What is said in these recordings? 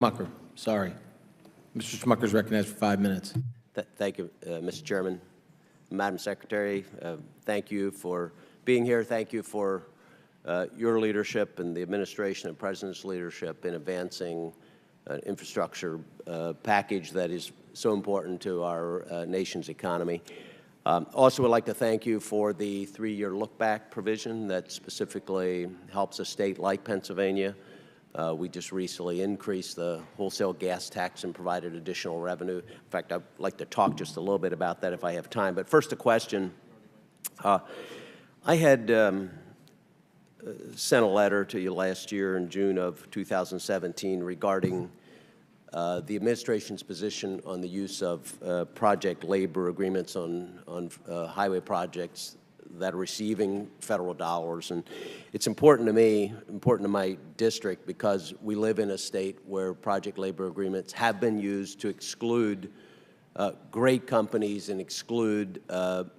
Smucker, sorry. Mr. Smucker is recognized for 5 minutes. Thank you, Mr. Chairman. Madam Secretary, thank you for being here. Thank you for your leadership and the administration and President's leadership in advancing an infrastructure package that is so important to our nation's economy. Also would like to thank you for the 3-year look-back provision that specifically helps a state like Pennsylvania. We just recently increased the wholesale gas tax and provided additional revenue. In fact, I'd like to talk just a little bit about that if I have time. But first, a question. I had sent a letter to you last year in June of 2017 regarding the administration's position on the use of project labor agreements on highway projects that are receiving federal dollars. And it's important to me, important to my district, because we live in a state where project labor agreements have been used to exclude great companies and exclude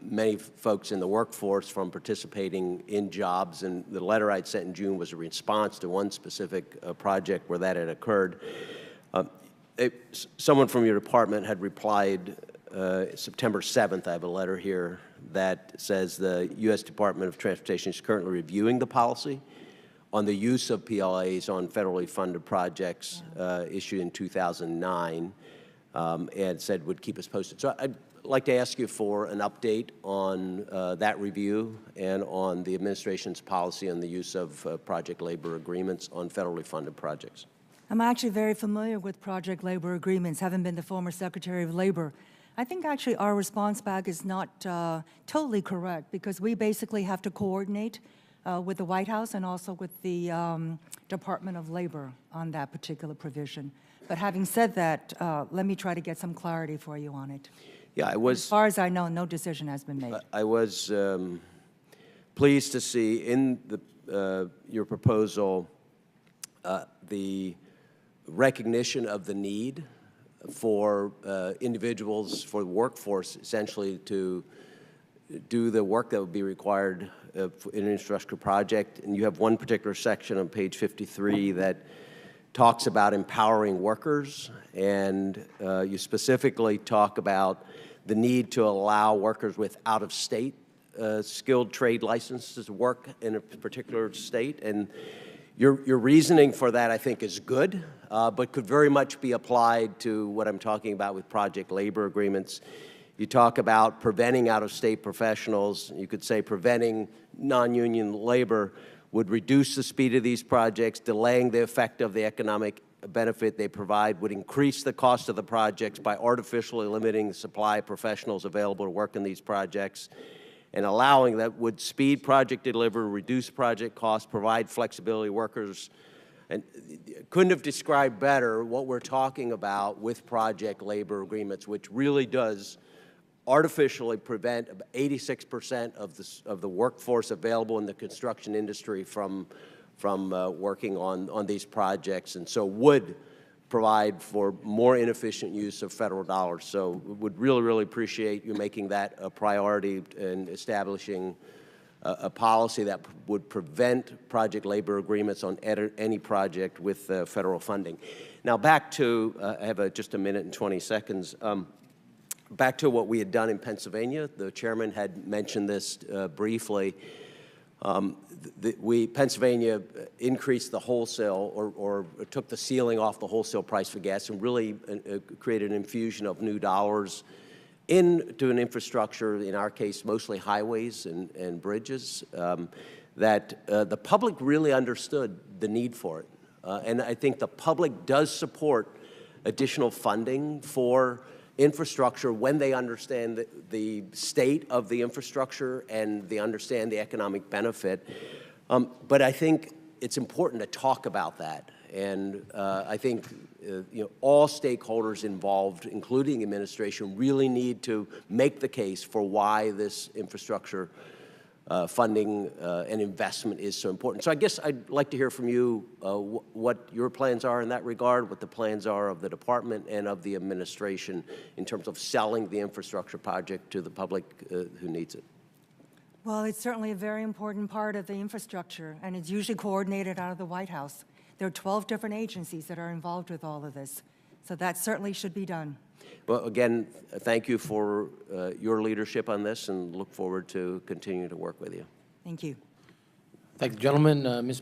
many folks in the workforce from participating in jobs. And the letter I'd sent in June was a response to one specific project where that had occurred. Someone from your department had replied September 7th. I have a letter here that says the U.S. Department of Transportation is currently reviewing the policy on the use of PLAs on federally funded projects issued in 2009, and said would keep us posted. So I'd like to ask you for an update on that review and on the administration's policy on the use of project labor agreements on federally funded projects. I'm actually very familiar with project labor agreements, having been the former Secretary of Labor. I think actually our response back is not totally correct, because we basically have to coordinate with the White House and also with the Department of Labor on that particular provision. But having said that, let me try to get some clarity for you on it. Yeah, I was. As far as I know, no decision has been made. I was pleased to see in the, your proposal the recognition of the need for individuals, for the workforce, essentially, to do the work that would be required in an infrastructure project. And you have one particular section on page 53 that talks about empowering workers, and you specifically talk about the need to allow workers with out-of-state skilled trade licenses to work in a particular state. And your reasoning for that, I think, is good, but could very much be applied to what I'm talking about with project labor agreements. You talk about preventing out-of-state professionals. You could say preventing non-union labor would reduce the speed of these projects, delaying the effect of the economic benefit they provide, would increase the cost of the projects by artificially limiting the supply of professionals available to work in these projects, and allowing that would speed project delivery, reduce project costs, provide flexibility to workers. And couldn't have described better what we're talking about with project labor agreements, which really does artificially prevent 86% of the workforce available in the construction industry from working on these projects, and so would provide for more inefficient use of federal dollars. So would really, really appreciate you making that a priority and establishing a policy that would prevent project labor agreements on any project with federal funding. Now back to, I have just a minute and 20 seconds. Back to what we had done in Pennsylvania. The chairman had mentioned this briefly. Pennsylvania increased the wholesale, or took the ceiling off the wholesale price for gas, and really created an infusion of new dollars into an infrastructure, in our case mostly highways and bridges, that the public really understood the need for it. And I think the public does support additional funding for infrastructure when they understand the state of the infrastructure and they understand the economic benefit. But I think it's important to talk about that. And I think all stakeholders involved, including administration, really need to make the case for why this infrastructure funding and investment is so important. So I guess I'd like to hear from you what your plans are in that regard, what the plans are of the department and of the administration in terms of selling the infrastructure project to the public who needs it. Well, it's certainly a very important part of the infrastructure, and it's usually coordinated out of the White House. There are 12 different agencies that are involved with all of this. So that certainly should be done. Well, again, thank you for your leadership on this, and look forward to continuing to work with you. Thank you. Thank you, gentlemen. Ms.